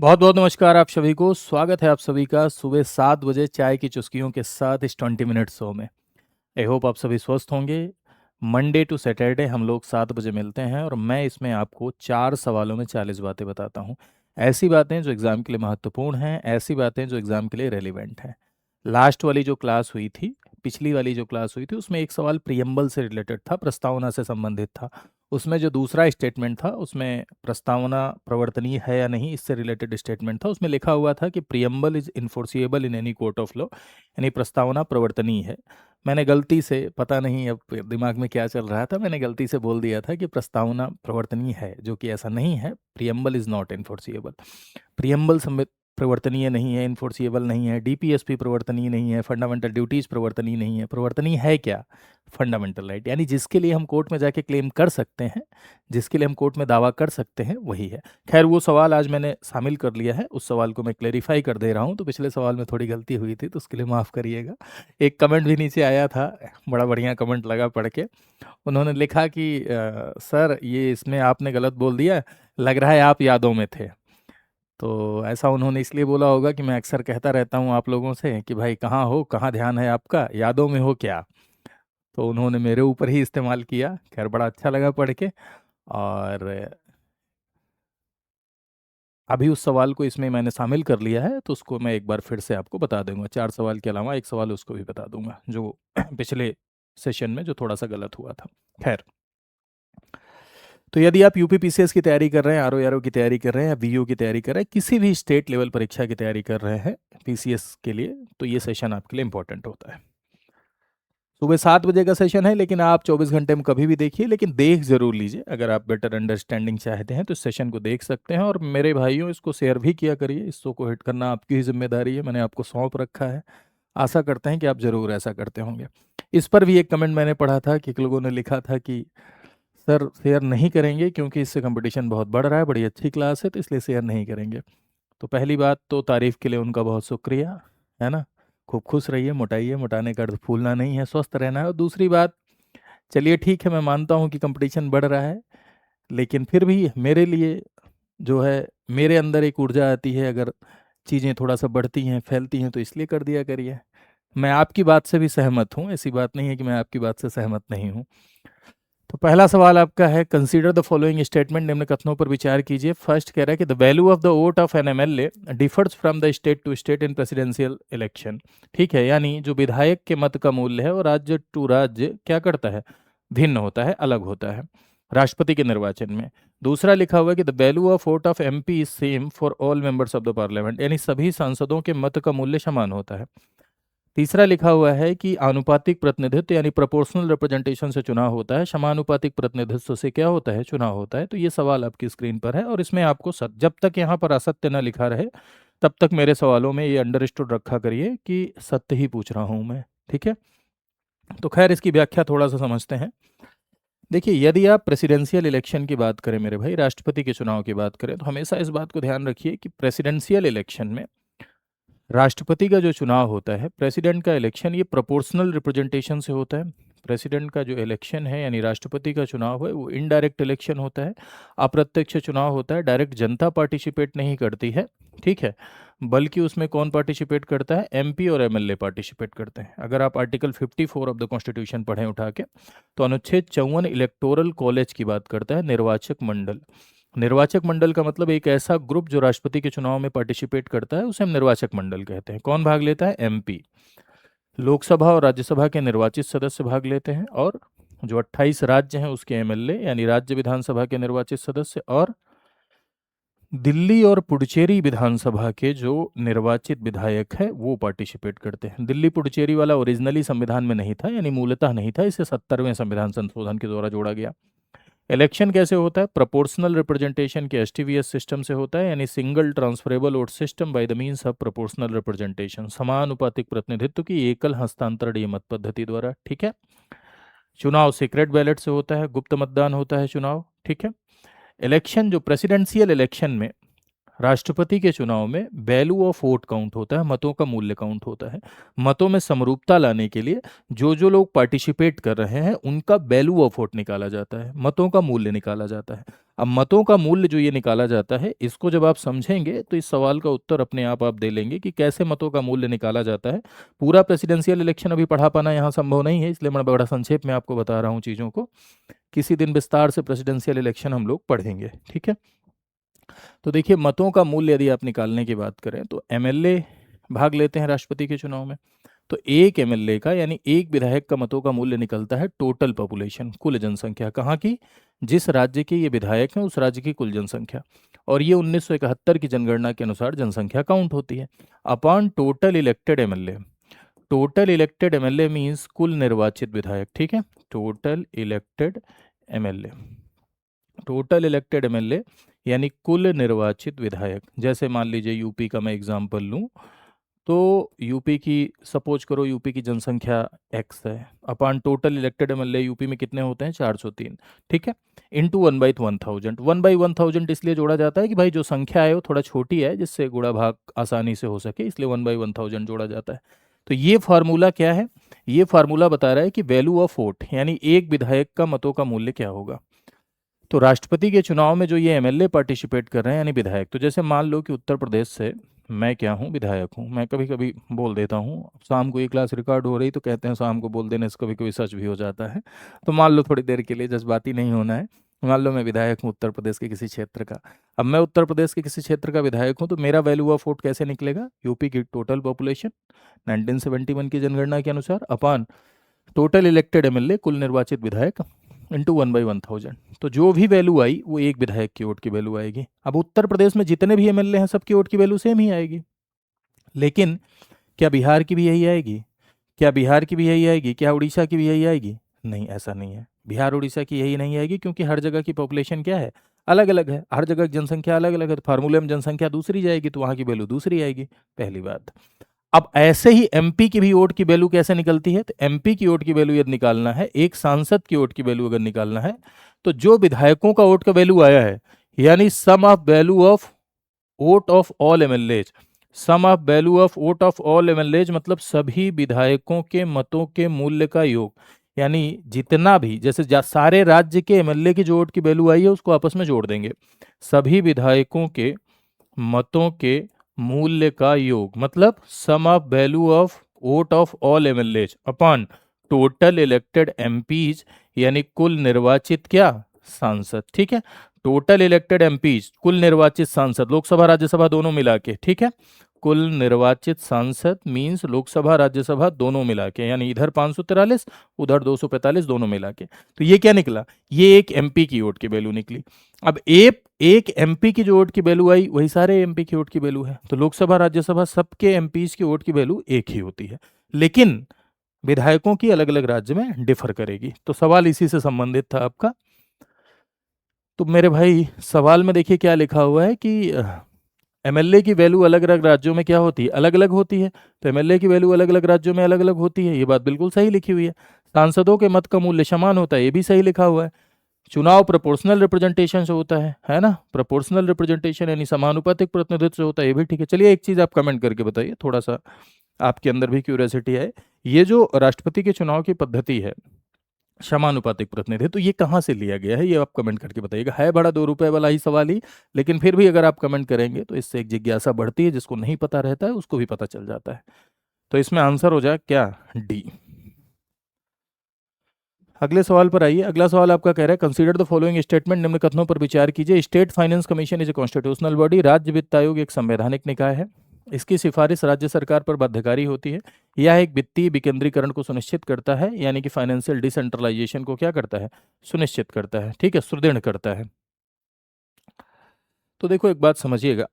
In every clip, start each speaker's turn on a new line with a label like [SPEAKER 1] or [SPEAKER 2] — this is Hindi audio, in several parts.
[SPEAKER 1] बहुत बहुत नमस्कार आप सभी को। स्वागत है आप सभी का सुबह 7 बजे चाय की चुस्कियों के साथ इस 20 मिनट शो में। आई होप आप सभी स्वस्थ होंगे। मंडे टू सैटरडे हम लोग 7 बजे मिलते हैं और मैं इसमें आपको 4 सवालों में 40 बातें बताता हूँ। ऐसी बातें जो एग्ज़ाम के लिए महत्वपूर्ण हैं, ऐसी बातें जो एग्ज़ाम के लिए रेलिवेंट हैं। लास्ट वाली जो क्लास हुई थी, पिछली वाली जो क्लास हुई थी, उसमें एक सवाल प्रियम्बल से रिलेटेड था, प्रस्तावना से संबंधित था। उसमें जो दूसरा स्टेटमेंट था, उसमें प्रस्तावना प्रवर्तनीय है या नहीं, इससे रिलेटेड स्टेटमेंट था। उसमें लिखा हुआ था कि preamble is enforceable in any court of law, यानी प्रस्तावना प्रवर्तनीय है। मैंने गलती से, पता नहीं अब दिमाग में क्या चल रहा था, मैंने गलती से बोल दिया था कि प्रस्तावना प्रवर्तनीय है, जो कि ऐसा नहीं है। Preamble is not enforceable. Preamble प्रवर्तनीय नहीं है, इन्फोर्सिएबल नहीं है, डीपीएसपी प्रवर्तनीय नहीं है, फंडामेंटल ड्यूटीज प्रवर्तनीय नहीं है। प्रवर्तनीय है क्या? फंडामेंटल राइट, यानी जिसके लिए हम कोर्ट में जाके क्लेम कर सकते हैं, जिसके लिए हम कोर्ट में दावा कर सकते हैं, वही है। खैर, वो सवाल आज मैंने शामिल कर लिया है, उस सवाल को मैं क्लेरिफाई कर दे रहा हूँ। तो पिछले सवाल में थोड़ी गलती हुई थी, तो उसके लिए माफ़ करिएगा। एक कमेंट भी नीचे आया था, बड़ा बढ़िया कमेंट लगा पढ़ के। उन्होंने लिखा कि सर, ये इसमें आपने गलत बोल दिया, लग रहा है आप यादों में थे। तो ऐसा उन्होंने इसलिए बोला होगा कि मैं अक्सर कहता रहता हूँ आप लोगों से कि भाई कहाँ हो, कहाँ ध्यान है आपका, यादों में हो क्या। तो उन्होंने मेरे ऊपर ही इस्तेमाल किया। खैर, बड़ा अच्छा लगा पढ़ के। और अभी उस सवाल को इसमें मैंने शामिल कर लिया है, तो उसको मैं एक बार फिर से आपको बता दूंगा। 4 सवाल के अलावा एक सवाल उसको भी बता दूंगा, जो पिछले सेशन में जो थोड़ा सा गलत हुआ था। खैर, तो यदि आप यूपीपीसीएस की तैयारी कर रहे हैं, आरओ की तैयारी कर रहे हैं, या वीयू की तैयारी कर रहे हैं, किसी भी स्टेट लेवल परीक्षा की तैयारी कर रहे हैं पीसीएस के लिए, तो ये सेशन आपके लिए इंपॉर्टेंट होता है। सुबह 7 बजे का सेशन है, लेकिन आप 24 घंटे में कभी भी देखिए, लेकिन देख जरूर लीजिए। अगर आप बेटर अंडरस्टैंडिंग चाहते हैं तो इस सेशन को देख सकते हैं। और मेरे भाइयों, इसको शेयर भी किया करिए। इस शो को हिट करना आपकी ही जिम्मेदारी है, मैंने आपको सौंप रखा है। आशा करते हैं कि आप जरूर ऐसा करते होंगे। इस पर भी एक कमेंट मैंने पढ़ा था कि लोगों ने लिखा था कि सर, शेयर नहीं करेंगे क्योंकि इससे कंपटीशन बहुत बढ़ रहा है, बड़ी अच्छी क्लास है, तो इसलिए शेयर नहीं करेंगे। तो पहली बात तो तारीफ़ के लिए उनका बहुत शुक्रिया, है ना। खूब खुश रहिए, मोटाइए, मोटाने का अर्थ फूलना नहीं है, स्वस्थ रहना है। और दूसरी बात, चलिए ठीक है, मैं मानता हूँ कि कंपटीशन बढ़ रहा है, लेकिन फिर भी मेरे लिए जो है, मेरे अंदर एक ऊर्जा आती है, अगर चीज़ें थोड़ा सा बढ़ती हैं, फैलती हैं, तो इसलिए कर दिया करिए। मैं आपकी बात से भी सहमत हूँ, ऐसी बात नहीं है कि मैं आपकी बात से सहमत नहीं हूँ। तो पहला सवाल आपका है, कंसीडर द फॉलोइंग स्टेटमेंट, निम्न कथनों पर विचार कीजिए। फर्स्ट कह रहा है कि the value of the vote of an MLA differs from the state to state in presidential election. ठीक है, यानी जो विधायक के मत का मूल्य है वो राज्य टू राज्य क्या करता है, भिन्न होता है, अलग होता है राष्ट्रपति के निर्वाचन में। दूसरा लिखा हुआ है कि the value of vote of MP is same for all members of the parliament, यानी सभी सांसदों के मत का मूल्य समान होता है। तीसरा लिखा हुआ है कि आनुपातिक प्रतिनिधित्व यानी प्रोपोर्शनल रिप्रेजेंटेशन से चुनाव होता है, समानुपातिक प्रतिनिधित्व से क्या होता है, चुनाव होता है। तो ये सवाल आपकी स्क्रीन पर है, और इसमें आपको जब तक यहाँ पर असत्य ना लिखा रहे, तब तक मेरे सवालों में ये अंडरस्टूड रखा करिए कि सत्य ही पूछ रहा हूँ मैं। ठीक है, तो खैर इसकी व्याख्या थोड़ा सा समझते हैं। देखिए, यदि आप प्रेसिडेंशियल इलेक्शन की बात करें मेरे भाई, राष्ट्रपति के चुनाव की बात करें, तो हमेशा इस बात को ध्यान रखिए कि प्रेसिडेंशियल इलेक्शन में राष्ट्रपति का जो चुनाव होता है, प्रेसिडेंट का इलेक्शन, ये प्रोपोर्शनल रिप्रेजेंटेशन से होता है। प्रेसिडेंट का जो इलेक्शन है, यानी राष्ट्रपति का चुनाव है, वो इनडायरेक्ट इलेक्शन होता है, अप्रत्यक्ष चुनाव होता है। डायरेक्ट जनता पार्टिसिपेट नहीं करती है, ठीक है, बल्कि उसमें कौन पार्टिसिपेट करता है, एमपी और एमएलए पार्टिसिपेट करते हैं। अगर आप आर्टिकल 54 ऑफ द कॉन्स्टिट्यूशन पढ़ें उठा के, तो अनुच्छेद 54 इलेक्टोरल कॉलेज की बात करता है, निर्वाचक मंडल। निर्वाचक मंडल का मतलब एक ऐसा ग्रुप जो राष्ट्रपति के चुनाव में पार्टिसिपेट करता है, उसे हम निर्वाचक मंडल कहते हैं। कौन भाग लेता है, एमपी। लोकसभा और राज्यसभा के निर्वाचित सदस्य भाग लेते हैं, और जो 28 राज्य हैं उसके एमएलए यानी राज्य विधानसभा के निर्वाचित सदस्य, और दिल्ली और पुडुचेरी विधानसभा के जो निर्वाचित विधायक हैं वो पार्टिसिपेट करते हैं। दिल्ली पुडुचेरी वाला ओरिजिनली संविधान में नहीं था, यानी मूलतः नहीं था, इसे 70वें संविधान संशोधन के द्वारा जोड़ा गया। इलेक्शन कैसे होता है, प्रोपोर्शनल रिप्रेजेंटेशन के एसटीवीएस सिस्टम से होता है, यानी single transferable vote system by the means of proportional representation, समानुपातिक प्रतिनिधित्व की एकल हस्तांतरण मत पद्धति द्वारा। ठीक है, चुनाव सीक्रेट बैलेट से होता है, गुप्त मतदान होता है चुनाव। ठीक है, इलेक्शन जो प्रेसिडेंशियल इलेक्शन में, राष्ट्रपति के चुनाव में वैल्यू ऑफ वोट काउंट होता है, मतों का मूल्य काउंट होता है। मतों में समरूपता लाने के लिए जो जो लोग पार्टिसिपेट कर रहे हैं उनका वैल्यू ऑफ वोट निकाला जाता है, मतों का मूल्य निकाला जाता है। अब मतों का मूल्य जो ये निकाला जाता है, इसको जब आप समझेंगे तो इस सवाल का उत्तर अपने आप दे लेंगे कि कैसे मतों का मूल्य निकाला जाता है। पूरा प्रेसिडेंशियल इलेक्शन अभी पढ़ा पाना यहाँ संभव नहीं है, इसलिए मैं बड़ा संक्षेप में आपको बता रहा हूँ चीज़ों को। किसी दिन विस्तार से प्रेसिडेंशियल इलेक्शन हम लोग पढ़ेंगे, ठीक है। तो देखिए, मतों का मूल्य यदि आप निकालने की बात करें तो एमएलए भाग लेते हैं राष्ट्रपति के चुनाव में, तो एक एमएलए का यानी एक विधायक का मतों का मूल्य निकलता है टोटल पॉपुलेशन, कुल जनसंख्या, कहाँ की, जिस राज्य के ये विधायक हैं उस राज्य की कुल जनसंख्या। और ये 1971 की जनगणना के अनुसार जनसंख्या काउंट होती है upon total elected MLA. Total elected MLA means कुल निर्वाचित विधायक, ठीक है। Total elected MLA, total elected MLA यानी कुल निर्वाचित विधायक। जैसे मान लीजिए यूपी का मैं एग्जांपल लूं, तो यूपी की, सपोज करो यूपी की जनसंख्या x है, अपान टोटल इलेक्टेड एमएलए यूपी में कितने होते हैं, 403, ठीक है, इंटू 1/1000। 1/1000 इसलिए जोड़ा जाता है कि भाई जो संख्या है वो थोड़ा छोटी है, जिससे गुणा भाग आसानी से हो सके, इसलिए 1/1000 जोड़ा जाता है। तो ये फार्मूला क्या है, ये फार्मूला बता रहा है कि वैल्यू ऑफ वोट यानी एक विधायक का मतों का मूल्य क्या होगा। तो राष्ट्रपति के चुनाव में जो ये एमएलए पार्टिसिपेट कर रहे हैं यानी विधायक, तो जैसे मान लो कि उत्तर प्रदेश से मैं क्या हूँ, विधायक हूँ। मैं कभी कभी बोल देता हूँ, शाम को ये क्लास रिकॉर्ड हो रही तो कहते हैं शाम को बोल देने से कभी कभी सच भी हो जाता है। तो मान लो थोड़ी देर के लिए जज्बाती नहीं होना है, मान लो मैं विधायक हूँ उत्तर प्रदेश के किसी क्षेत्र का। अब मैं उत्तर प्रदेश के किसी क्षेत्र का विधायक हूँ, तो मेरा वैल्यू ऑफ वोट कैसे निकलेगा, यूपी की टोटल पॉपुलेशन 1971 की जनगणना के अनुसार अपान टोटल इलेक्टेड एमएलए कुल निर्वाचित विधायक इंटू 1/1000। तो जो भी वैल्यू आई वो एक विधायक की वोट की वैल्यू आएगी। अब उत्तर प्रदेश में जितने भी एमएलए हैं सबकी वोट की वैल्यू सेम ही आएगी, लेकिन क्या बिहार की भी यही आएगी, क्या बिहार की भी यही आएगी, क्या उड़ीसा की भी यही आएगी, नहीं, ऐसा नहीं है। बिहार उड़ीसा की यही नहीं आएगी, क्योंकि हर जगह की पॉपुलेशन क्या है, अलग अलग है, हर जगह की जनसंख्या अलग अलग है। तो फार्मूले में जनसंख्या दूसरी जाएगी तो वहाँ की वैल्यू दूसरी आएगी, पहली बात। अब ऐसे ही एमपी की भी वोट की वैल्यू कैसे निकलती है, तो एमपी की वोट की वैल्यू यदि निकालना है, एक सांसद की वोट की वैल्यू अगर निकालना है, तो जो विधायकों का वोट का वैल्यू आया है यानी sum of value of vote of all MLAs, sum of value of vote of all MLAs मतलब सभी विधायकों के मतों के मूल्य का योग, यानी जितना भी, जैसे सारे राज्य के एमएलए की जो वोट की वैल्यू आई है उसको आपस में जोड़ देंगे, सभी विधायकों के मतों के मूल्य का योग मतलब sum of value of vote of all MLAs upon total elected MPs यानी कुल निर्वाचित क्या, सांसद, ठीक है। टोटल इलेक्टेड एमपीज कुल निर्वाचित सांसद, लोकसभा राज्यसभा दोनों मिला के, ठीक है। कुल निर्वाचित सांसद मींस लोकसभा राज्यसभा दोनों मिला के, यानी इधर 543 उधर 245 दोनों मिला के। तो ये क्या निकला, ये एक एमपी की वोट की वैल्यू निकली। अब एक एमपी की जो वोट की वैल्यू आई वही सारे एमपी की वोट की वैल्यू है। तो लोकसभा राज्यसभा सबके एमपीज की वोट की वैल्यू एक ही होती है, लेकिन विधायकों की अलग अलग राज्य में डिफर करेगी। तो सवाल इसी से संबंधित था आपका। तो मेरे भाई सवाल में देखिए क्या लिखा हुआ है कि एमएलए की वैल्यू अलग अलग राज्यों में क्या होती है, अलग अलग होती है। तो एमएलए की वैल्यू अलग अलग राज्यों में अलग अलग होती है, ये बात बिल्कुल सही लिखी हुई है। सांसदों के मत का मूल्य समान होता है, ये भी सही लिखा हुआ है। चुनाव प्रोपोर्शनल रिप्रेजेंटेशन से होता है ना, प्रोपोर्शनल रिप्रेजेंटेशन यानी समानुपातिक प्रतिनिधित्व से होता है, ये भी ठीक है। चलिए एक चीज आप कमेंट करके बताइए, थोड़ा सा आपके अंदर भी क्यूरियोसिटी है। ये जो राष्ट्रपति के चुनाव की पद्धति है समानुपातिक प्रतिनिधित्व, तो ये कहाँ से लिया गया है, ये आप कमेंट करके बताइएगा। है बड़ा 2 रुपए वाला ही सवाल ही, लेकिन फिर भी अगर आप कमेंट करेंगे तो इससे एक जिज्ञासा बढ़ती है, जिसको नहीं पता रहता है उसको भी पता चल जाता है। तो इसमें आंसर हो जाए क्या, डी। अगले सवाल पर आइए। अगला सवाल आपका कह रहा है कंसीडर द फॉलोइंग स्टेटमेंट, निम्न कथनों पर विचार कीजिए। State finance commission is a constitutional body, राज्य वित्त आयोग एक संवैधानिक निकाय है, इसकी सिफारिश राज्य सरकार पर बाध्यकारी होती है। यह एक वित्तीय विकेंद्रीकरण को सुनिश्चित करता है, यानी कि फाइनेंशियल डिसेंट्रलाइजेशन को क्या करता है, सुनिश्चित करता है, ठीक है, सुदृढ़ करता है। तो देखो एक बात समझिएगा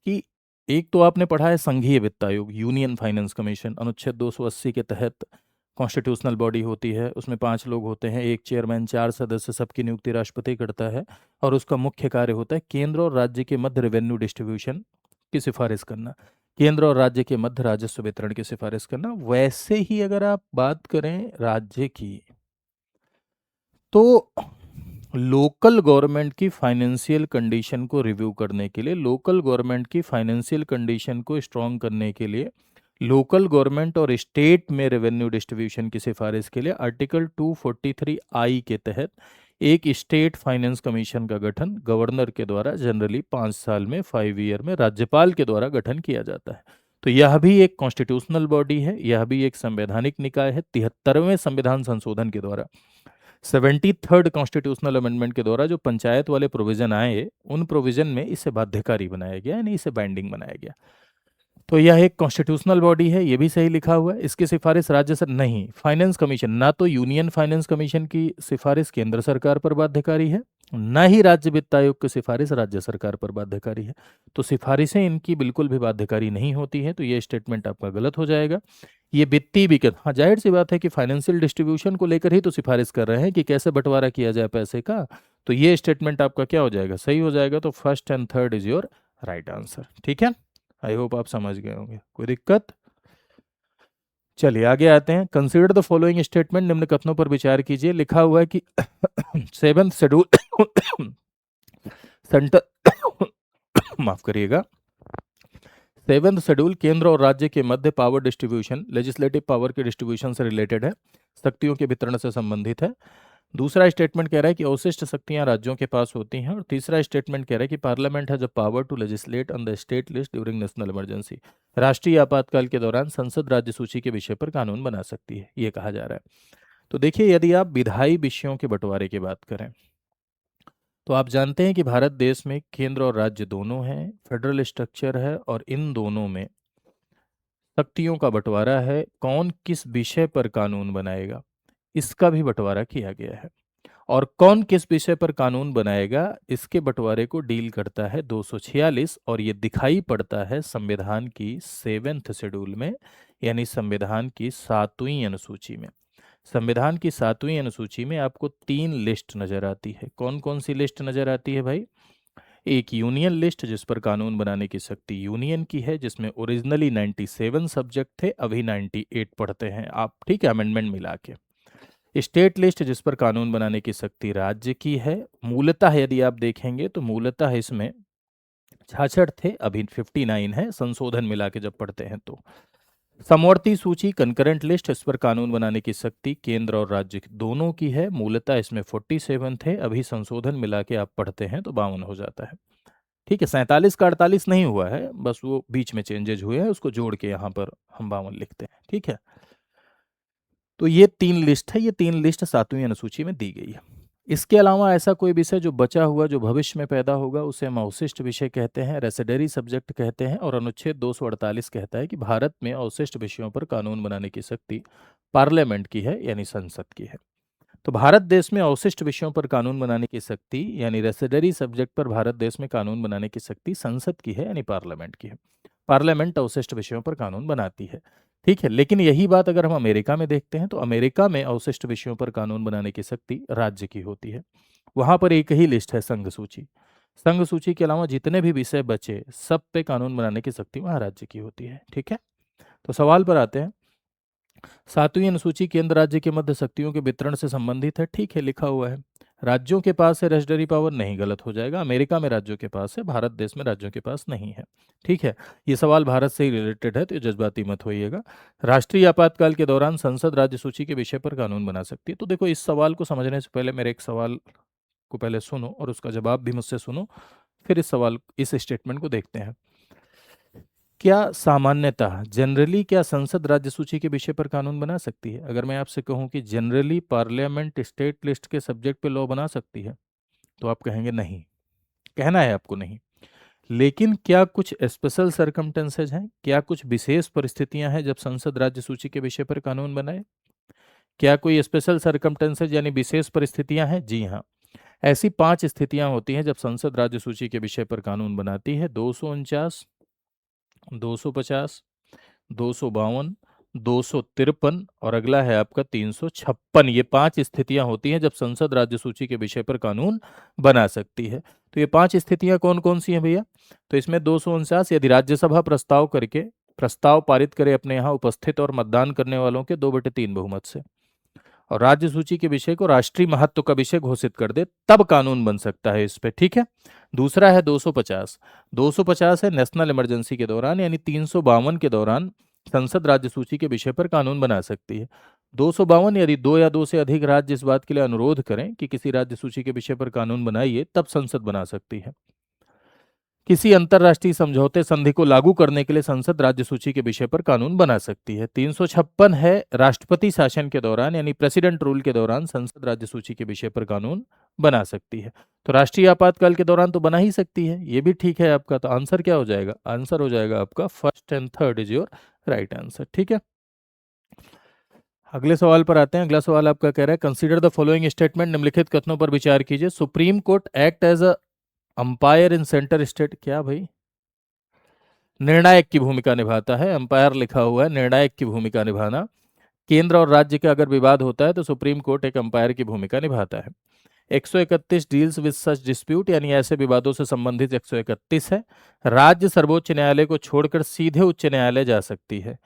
[SPEAKER 1] कि एक तो आपने पढ़ा है संघीय वित्त आयोग, यूनियन फाइनेंस कमीशन, अनुच्छेद 280 के तहत कॉन्स्टिट्यूशनल बॉडी होती है, उसमें 5 लोग होते हैं, एक चेयरमैन, 4 सदस्य, सबकी नियुक्ति राष्ट्रपति करता है, और उसका मुख्य कार्य होता है केंद्र और राज्य के मध्य रेवेन्यू डिस्ट्रीब्यूशन की सिफारिश करना, केंद्र और राज्य के मध्य राजस्व वितरण की सिफारिश करना। वैसे ही अगर आप बात करें राज्य की, तो लोकल गवर्नमेंट की फाइनेंशियल कंडीशन को रिव्यू करने के लिए, लोकल गवर्नमेंट की फाइनेंशियल कंडीशन को स्ट्रॉन्ग करने के लिए, लोकल गवर्नमेंट और स्टेट में रेवेन्यू डिस्ट्रीब्यूशन की सिफारिश के लिए आर्टिकल 243 आई के तहत एक स्टेट फाइनेंस कमीशन का गठन गवर्नर के द्वारा जनरली 5 साल में, 5 ईयर में राज्यपाल के द्वारा गठन किया जाता है। तो यह भी एक कॉन्स्टिट्यूशनल बॉडी है, यह भी एक संवैधानिक निकाय है। 73वें संविधान संशोधन के द्वारा, 73rd कॉन्स्टिट्यूशनल अमेंडमेंट के द्वारा जो पंचायत वाले प्रोविजन आए, उन प्रोविजन में इसे बाध्यकारी बनाया गया, यानी इसे बाइंडिंग बनाया गया। तो यह एक कॉन्स्टिट्यूशनल बॉडी है, ये भी सही लिखा हुआ है। इसकी सिफारिश राज्य सर नहीं, फाइनेंस कमीशन, ना तो यूनियन फाइनेंस कमीशन की सिफारिश केंद्र सरकार पर बाध्यकारी है, ना ही राज्य वित्त आयोग की सिफारिश राज्य सरकार पर बाध्यकारी है। तो सिफारिशें इनकी बिल्कुल भी बाध्यकारी नहीं होती हैं, तो ये स्टेटमेंट आपका गलत हो जाएगा। ये वित्तीय विकल्प, हाँ जाहिर सी बात है कि फाइनेंशियल डिस्ट्रीब्यूशन को लेकर ही तो सिफारिश कर रहे हैं कि कैसे बंटवारा किया जाए पैसे का, तो ये स्टेटमेंट आपका क्या हो जाएगा, सही हो जाएगा। तो first and third is your right answer. ठीक है, आई होप आप समझ गए होंगे, कोई दिक्कत। चलिए आगे आते हैं। कंसीडर द फॉलोइंग स्टेटमेंट, निम्न कथनों पर विचार कीजिए। लिखा हुआ है कि 7th शेड्यूल सेंटर माफ करिएगा, 7th शेड्यूल केंद्र और राज्य के मध्य पावर डिस्ट्रीब्यूशन, लेजिस्लेटिव पावर के डिस्ट्रीब्यूशन से रिलेटेड है, शक्तियों के वितरण से संबंधित है। दूसरा स्टेटमेंट कह रहा है कि अवशिष्ट शक्तियां राज्यों के पास होती हैं, और तीसरा स्टेटमेंट कह रहा है कि parliament has the power to legislate on the state list during national emergency. राष्ट्रीय आपातकाल के दौरान संसद राज्य सूची के विषय पर कानून बना सकती है, ये कहा जा रहा है। तो देखिए, यदि आप विधायी विषयों के बंटवारे की बात करें, तो आप जानते हैं कि भारत देश में केंद्र और राज्य दोनों हैं, फेडरल स्ट्रक्चर है, और इन दोनों में शक्तियों का बंटवारा है। कौन किस विषय पर कानून बनाएगा, इसका भी बंटवारा किया गया है। और कौन किस विषय पर कानून बनाएगा, इसके बंटवारे को डील करता है 246, और ये दिखाई पड़ता है संविधान की 7th शेड्यूल में, यानी संविधान की 7वीं अनुसूची में। संविधान की 7वीं अनुसूची में आपको 3 लिस्ट नजर आती है। कौन कौन सी लिस्ट नजर आती है भाई? एक यूनियन लिस्ट, जिस पर कानून बनाने की शक्ति यूनियन की है, जिसमें ओरिजिनली 97 सब्जेक्ट थे, अभी 98 पढ़ते हैं आप, ठीक है, अमेंडमेंट मिला के। स्टेट लिस्ट, जिस पर कानून बनाने की शक्ति राज्य की है। मूलतः यदि आप देखेंगे तो मूलतः इसमें 66 थे, अभी 59 है, संशोधन मिला के जब पढ़ते हैं तो। समवर्ती सूची, कंकरेंट लिस्ट, इस पर कानून बनाने की शक्ति केंद्र और राज्य दोनों की है। मूलतः इसमें 47 थे, अभी संशोधन मिला के आप पढ़ते हैं तो 52 हो जाता है। ठीक है, 47 का 48 नहीं हुआ है, बस वो बीच में चेंजेज हुए हैं, उसको जोड़ के यहाँ पर हम 52 लिखते हैं। ठीक है, तो ये 3 लिस्ट है, ये 3 लिस्ट 7वीं अनुसूची में दी गई है। इसके अलावा ऐसा कोई विषय जो बचा हुआ, जो भविष्य में पैदा होगा, उसे हम अवशिष्ट विषय कहते हैं, रेसिडरी सब्जेक्ट कहते हैं। और अनुच्छेद 248 कहता है कि भारत में अवशिष्ट विषयों पर कानून बनाने की शक्ति पार्लियामेंट की है, यानी संसद की है। तो भारत देश में अवशिष्ट विषयों पर कानून बनाने की शक्ति, यानी रेसिडरी सब्जेक्ट पर भारत देश में कानून बनाने की शक्ति संसद की है, यानी पार्लियामेंट की है। पार्लियामेंट अवशिष्ट विषयों पर कानून बनाती है। ठीक है, लेकिन यही बात अगर हम अमेरिका में देखते हैं, तो अमेरिका में अवशिष्ट विषयों पर कानून बनाने की शक्ति राज्य की होती है। वहां पर एक ही लिस्ट है, संघ सूची। संघ सूची के अलावा जितने भी विषय बचे, सब पे कानून बनाने की शक्ति वहां राज्य की होती है। ठीक है, तो सवाल पर आते हैं। 7वीं अनुसूची केंद्र राज्य के मध्य शक्तियों के वितरण से संबंधित है। ठीक है, लिखा हुआ है राज्यों के पास है रेजिडरी पावर, नहीं, गलत हो जाएगा। अमेरिका में राज्यों के पास है, भारत देश में राज्यों के पास नहीं है। ठीक है, ये सवाल भारत से ही रिलेटेड है, तो ये जज्बाती मत होइएगा। राष्ट्रीय आपातकाल के दौरान संसद राज्य सूची के विषय पर कानून बना सकती है। तो देखो, इस सवाल को समझने से पहले मेरे एक सवाल को पहले सुनो और उसका जवाब भी मुझसे सुनो, फिर इस स्टेटमेंट को देखते हैं। क्या सामान्यतः जनरली क्या संसद राज्य सूची के विषय पर कानून बना सकती है? अगर मैं आपसे कहूं कि जनरली पार्लियामेंट स्टेट लिस्ट के सब्जेक्ट पे लॉ बना सकती है, तो आप कहेंगे नहीं, कहना है आपको नहीं। लेकिन क्या कुछ स्पेशल सर्कमटेंसेज हैं, क्या कुछ विशेष परिस्थितियां हैं जब संसद राज्य सूची के विषय पर कानून बनाए? क्या कोई स्पेशल सर्कमटेंसेज यानी विशेष परिस्थितियां हैं? जी हाँ, ऐसी 5 स्थितियां होती हैं जब संसद राज्य सूची के विषय पर कानून बनाती है। 249, 250, 252, 253 और अगला है आपका 356। ये 5 स्थितियां होती हैं जब संसद राज्य सूची के विषय पर कानून बना सकती है। तो ये 5 स्थितियां कौन कौन सी हैं भैया? तो इसमें 249, यदि राज्यसभा प्रस्ताव पारित करे अपने यहाँ उपस्थित और मतदान करने वालों के 2/3 बहुमत से, और राज्य सूची के विषय को राष्ट्रीय महत्व का विषय घोषित कर दे, तब कानून बन सकता है इस पे। ठीक है, दूसरा है 250। 250 है नेशनल इमरजेंसी के दौरान, यानी 352 के दौरान संसद राज्य सूची के विषय पर कानून बना सकती है। 252, यदि दो या दो से अधिक राज्य इस बात के लिए अनुरोध करें कि किसी राज्य सूची के विषय पर कानून बनाइए, तब संसद बना सकती है। किसी अंतर्राष्ट्रीय समझौते संधि को लागू करने के लिए संसद राज्य सूची के विषय पर कानून बना सकती है। 356 है, राष्ट्रपति शासन के दौरान यानी प्रेसिडेंट रूल के दौरान संसद राज्य सूची के विषय पर कानून बना सकती है। तो राष्ट्रीय आपातकाल के दौरान तो बना ही सकती है, ये भी ठीक है आपका। तो आंसर क्या हो जाएगा? आंसर हो जाएगा आपका first and third is your right answer. ठीक है, अगले सवाल पर आते हैं। अगला सवाल आपका कह रहा है, कंसीडर द फॉलोइंग स्टेटमेंट, निम्नलिखित कथनों पर विचार कीजिए। Supreme court act as a umpire in centre state. क्या भाई? निर्णायक की भूमिका निभाता है, अंपायर लिखा हुआ है, निर्णायक की भूमिका निभाना। केंद्र और राज्य का अगर विवाद होता है तो सुप्रीम कोर्ट एक अंपायर की भूमिका निभाता है। 131 डील्स विद सच डिस्प्यूट, यानी ऐसे विवादों से संबंधित 131 है। राज्य सर्वोच्च न्यायालय को छोड़कर सीधे उच्च न्यायालय जा सकती है।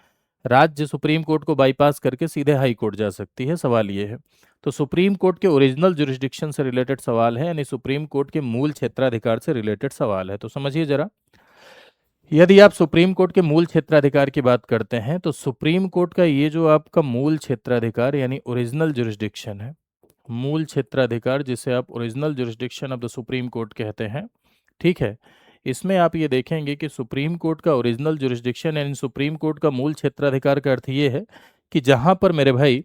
[SPEAKER 1] राज्य सुप्रीम कोर्ट को बाईपास करके सीधे हाई कोर्ट जा सकती है। सवाल ये है, तो सुप्रीम कोर्ट के ओरिजिनल जुरिस्डिक्शन से रिलेटेड सवाल है, यानी सुप्रीम कोर्ट के मूल क्षेत्राधिकार से रिलेटेड सवाल है। तो समझिए जरा, यदि आप सुप्रीम कोर्ट के मूल क्षेत्राधिकार की बात करते हैं तो सुप्रीम कोर्ट का ये जो आपका मूल क्षेत्राधिकार यानी ओरिजिनल जुरिस्डिक्शन है, मूल क्षेत्राधिकार जिसे आप original jurisdiction of the supreme court कहते हैं, ठीक है, इसमें आप ये देखेंगे कि सुप्रीम कोर्ट का ओरिजिनल जुरिस्डिक्शन यानी सुप्रीम कोर्ट का मूल क्षेत्राधिकार का अर्थ ये है कि जहां पर मेरे भाई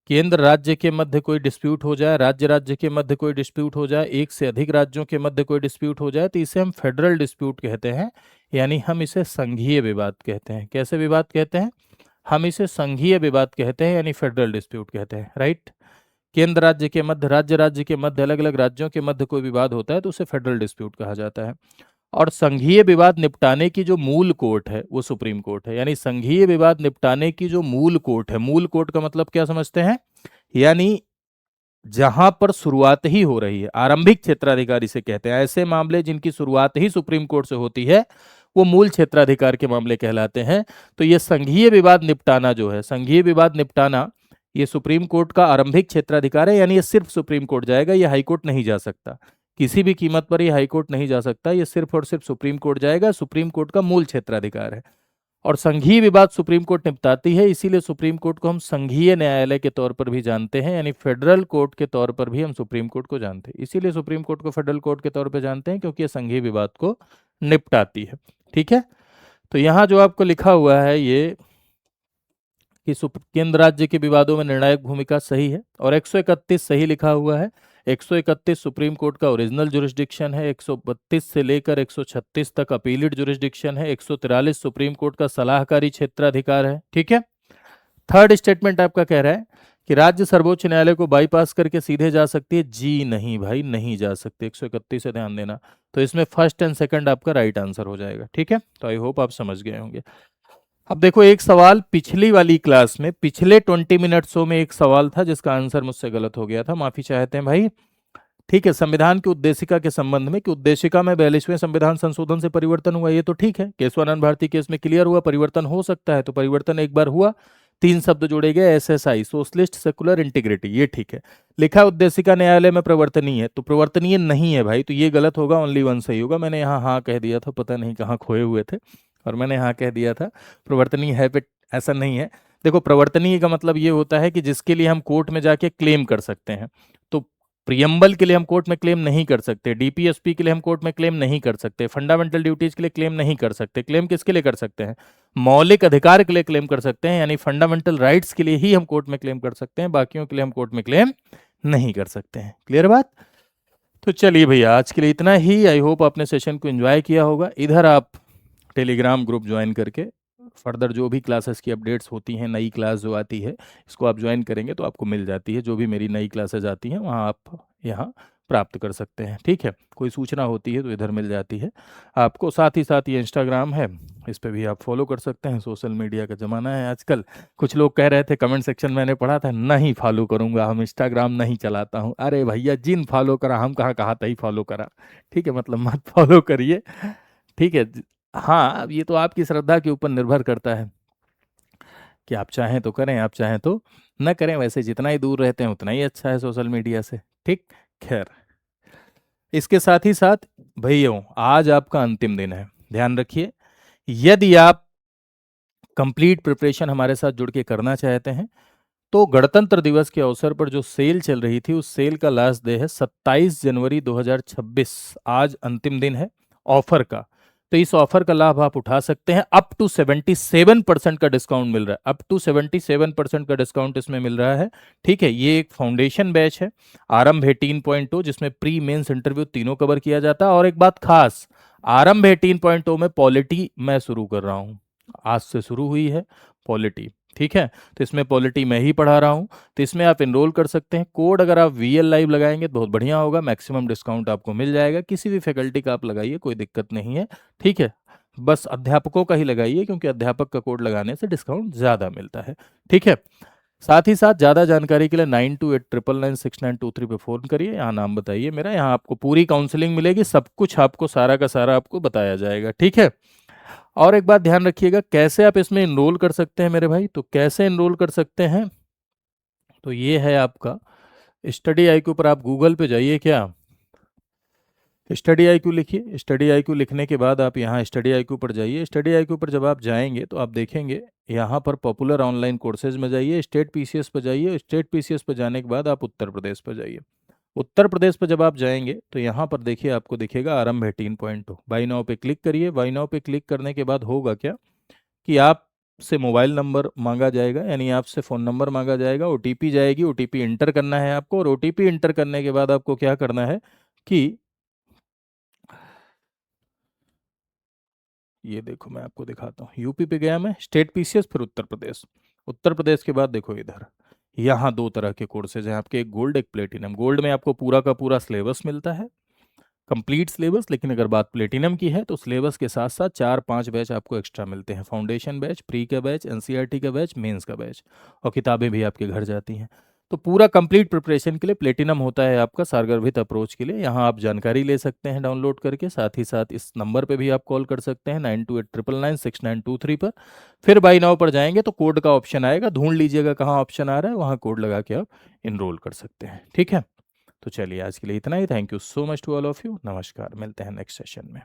[SPEAKER 1] केंद्र राज्य के मध्य कोई डिस्प्यूट हो जाए, राज्य राज्य के मध्य कोई डिस्प्यूट हो जाए, एक से अधिक राज्यों के मध्य कोई डिस्प्यूट हो जाए, तो इसे हम फेडरल डिस्प्यूट कहते हैं, यानी हम इसे संघीय विवाद कहते हैं। कैसे विवाद कहते हैं? हम इसे संघीय विवाद कहते हैं, यानी फेडरल डिस्प्यूट कहते हैं। राइट, केंद्र राज्य के मध्य, राज्य राज्य के मध्य, अलग अलग राज्यों के मध्य कोई विवाद होता है तो उसे फेडरल डिस्प्यूट कहा जाता है। और संघीय विवाद निपटाने की जो मूल कोर्ट है वो सुप्रीम कोर्ट है, यानी संघीय विवाद निपटाने की जो मूल कोर्ट है, मूल कोर्ट का मतलब क्या समझते हैं? यानी जहां पर शुरुआत ही हो रही है, आरंभिक क्षेत्राधिकार इसे कहते हैं। ऐसे मामले जिनकी शुरुआत ही सुप्रीम कोर्ट से होती है वो मूल क्षेत्राधिकार के मामले कहलाते हैं। तो ये संघीय विवाद निपटाना जो है, संघीय विवाद निपटाना, ये सुप्रीम कोर्ट का आरंभिक क्षेत्राधिकार है, यानी ये सिर्फ सुप्रीम कोर्ट जाएगा, ये हाई कोर्ट नहीं जा सकता। किसी भी कीमत पर ये हाई कोर्ट नहीं जा सकता, ये सिर्फ और सिर्फ सुप्रीम कोर्ट जाएगा। सुप्रीम कोर्ट का मूल क्षेत्राधिकार है और संघीय विवाद सुप्रीम कोर्ट निपटाती है, इसीलिए सुप्रीम कोर्ट को हम संघीय न्यायालय के तौर पर भी जानते हैं, यानी फेडरल कोर्ट के तौर पर भी हम सुप्रीम कोर्ट को जानते हैं। इसीलिए सुप्रीम कोर्ट को फेडरल कोर्ट के तौर पर जानते हैं क्योंकि ये संघीय विवाद को निपटाती है। ठीक है, तो यहाँ जो आपको लिखा हुआ है ये कि केंद्र राज्य के विवादों में निर्णायक भूमिका सही है, और 131 सही लिखा हुआ है। 131 सुप्रीम कोर्ट का ओरिजिनल जुरिस्डिक्शन है, 132 से लेकर 136 तक अपीलेट जुरिस्डिक्शन है, 143 सुप्रीम कोर्ट का सलाहकारी क्षेत्राधिकार है। ठीक है, थर्ड स्टेटमेंट आपका कह रहा है कि राज्य सर्वोच्च न्यायालय को बाईपास करके सीधे जा सकती है। जी नहीं भाई, नहीं जा सकते। 131 से ध्यान देना, तो इसमें फर्स्ट एंड सेकंड आपका राइट आंसर हो जाएगा। ठीक है, तो आई होप आप समझ गए होंगे। अब देखो, एक सवाल पिछली वाली क्लास में, पिछले 20 मिनट्सों में एक सवाल था जिसका आंसर मुझसे गलत हो गया था, माफी चाहते हैं भाई। ठीक है, संविधान की उद्देशिका के संबंध में कि उद्देशिका में 42वें संविधान संशोधन से परिवर्तन हुआ, ये तो ठीक है। केशवानंद भारती केस में क्लियर हुआ परिवर्तन हो सकता है, तो परिवर्तन एक बार हुआ, 3 शब्द जोड़े गए, SSI, सोशलिस्ट सेकुलर इंटीग्रिटी, ये ठीक है। लिखा उद्देशिका न्यायालय में प्रवर्तनीय है, तो प्रवर्तनीय नहीं है भाई, तो ये गलत होगा, ओनली वन सही होगा। मैंने यहाँ हाँ कह दिया था, पता नहीं कहाँ खोए हुए थे, और मैंने हाँ कह दिया था। प्रवर्तनीय है पे ऐसा नहीं है। देखो, प्रवर्तनीय का मतलब ये होता है कि जिसके लिए हम कोर्ट में जाके क्लेम कर सकते हैं। तो प्रियम्बल के लिए हम कोर्ट में क्लेम नहीं कर सकते, DPSP के लिए हम कोर्ट में क्लेम नहीं कर सकते, फंडामेंटल ड्यूटीज के लिए क्लेम नहीं कर सकते। क्लेम किसके लिए कर सकते हैं? मौलिक अधिकार के लिए क्लेम कर सकते हैं, यानी फंडामेंटल राइट्स के लिए ही हम कोर्ट में क्लेम कर सकते हैं, बाकियों के लिए हम कोर्ट में क्लेम नहीं कर सकते हैं। क्लियर बात? तो चलिए भैया, आज के लिए इतना ही। आई होप आपने सेशन को एंजॉय किया होगा। इधर आप टेलीग्राम ग्रुप ज्वाइन करके फर्दर जो भी क्लासेस की अपडेट्स होती हैं, नई क्लास जो आती है, इसको आप ज्वाइन करेंगे तो आपको मिल जाती है। जो भी मेरी नई क्लासेस आती हैं वहाँ आप यहाँ प्राप्त कर सकते हैं। ठीक है, कोई सूचना होती है तो इधर मिल जाती है आपको। साथ ही साथ ये इंस्टाग्राम है, इस पर भी आप फॉलो कर सकते हैं। सोशल मीडिया का ज़माना है आजकल। कुछ लोग कह रहे थे कमेंट सेक्शन, मैंने पढ़ा था, नहीं फॉलो करूँगा, हम इंस्टाग्राम नहीं चलाता हूँ। अरे भैया, जिन फॉलो करा, हम कहाँ कहा था ही फॉलो करा। ठीक है, मतलब मत फॉलो करिए। ठीक है, हाँ, अब ये तो आपकी श्रद्धा के ऊपर निर्भर करता है कि आप चाहें तो करें, आप चाहें तो न करें। वैसे जितना ही दूर रहते हैं उतना ही अच्छा है सोशल मीडिया से। ठीक, खैर, इसके साथ ही साथ भैया, आज आपका अंतिम दिन है, ध्यान रखिए। यदि आप कंप्लीट प्रिपरेशन हमारे साथ जुड़ के करना चाहते हैं तो गणतंत्र दिवस के अवसर पर जो सेल चल रही थी उस सेल का लास्ट डे है 27 जनवरी 2026। आज अंतिम दिन है ऑफर का। तो इस ऑफर का लाभ आप उठा सकते हैं। अप टू 77% का डिस्काउंट मिल रहा है। अप टू 77% का डिस्काउंट इसमें मिल रहा है। ठीक है, ये एक फाउंडेशन बैच है आरंभ 18.0 जिसमें प्री मेंस इंटरव्यू तीनों कवर किया जाता है। और एक बात खास, आरंभ 18.0 में पॉलिटी मैं शुरू कर रहा हूँ। आज से शुरू हुई है पॉलिटी। ठीक है, तो इसमें पॉलिटी मैं ही पढ़ा रहा हूँ। तो इसमें आप एनरोल कर सकते हैं। कोड अगर आप वीएल लाइव लगाएंगे तो बहुत बढ़िया होगा, मैक्सिमम डिस्काउंट आपको मिल जाएगा। किसी भी फैकल्टी का आप लगाइए, कोई दिक्कत नहीं है। ठीक है, बस अध्यापकों का ही लगाइए क्योंकि अध्यापक का कोड लगाने से डिस्काउंट ज़्यादा मिलता है। ठीक है, साथ ही साथ ज़्यादा जानकारी के लिए 9289996923 पे फ़ोन करिए। यहाँ नाम बताइए मेरा, यहाँ आपको पूरी काउंसलिंग मिलेगी, सब कुछ आपको सारा का सारा आपको बताया जाएगा। ठीक है, और एक बात ध्यान रखिएगा, कैसे आप इसमें इनरोल कर सकते हैं मेरे भाई। तो कैसे इनरोल कर सकते हैं, तो ये है आपका स्टडी आईक्यू पर। आप गूगल पे जाइए, क्या स्टडी आईक्यू लिखिए। स्टडी आईक्यू लिखने के बाद आप यहाँ स्टडी आईक्यू पर जाइए। स्टडी आईक्यू पर जब आप जाएंगे तो आप देखेंगे यहाँ पर पॉपुलर ऑनलाइन कोर्सेज में जाइए, स्टेट पीसीएस पर जाइए। स्टेट पीसीएस पर जाने के बाद आप उत्तर प्रदेश पर जाइए। उत्तर प्रदेश पर जब आप जाएंगे तो यहाँ पर देखिए आपको दिखेगा आरंभ 18.2। बाई नाउ पे क्लिक करिए। बाई नाउ पे क्लिक करने के बाद होगा क्या कि आपसे मोबाइल नंबर मांगा जाएगा, यानी आपसे फ़ोन नंबर मांगा जाएगा, ओटीपी जाएगी, ओटीपी इंटर करना है आपको। और ओटीपी इंटर करने के बाद आपको क्या करना है कि ये देखो मैं आपको दिखाता हूँ। यूपी पे गया मैं, स्टेट पीसीएस, फिर उत्तर प्रदेश। उत्तर प्रदेश के बाद देखो इधर, यहाँ दो तरह के कोर्सेज हैं आपके, एक गोल्ड एक प्लेटिनम। गोल्ड में आपको पूरा का पूरा सिलेबस मिलता है, कंप्लीट सिलेबस। लेकिन अगर बात प्लेटिनम की है तो सिलेबस के साथ साथ 4-5 बैच आपको एक्स्ट्रा मिलते हैं। फाउंडेशन बैच, प्री का बैच, एनसीईआरटी का बैच, मेंस का बैच, और किताबें भी आपके घर जाती हैं। तो पूरा कंप्लीट प्रिपरेशन के लिए प्लेटिनम होता है आपका सारगर्भित अप्रोच के लिए। यहाँ आप जानकारी ले सकते हैं डाउनलोड करके। साथ ही साथ इस नंबर पे भी आप कॉल कर सकते हैं 9289996923 पर। फिर बाई नाउ पर जाएंगे तो कोड का ऑप्शन आएगा, ढूंढ लीजिएगा कहाँ ऑप्शन आ रहा है, वहाँ कोड लगा के आप इनरोल कर सकते हैं। ठीक है, तो चलिए आज के लिए इतना ही। Thank you so much to all of you. नमस्कार, मिलते हैं नेक्स्ट सेशन में।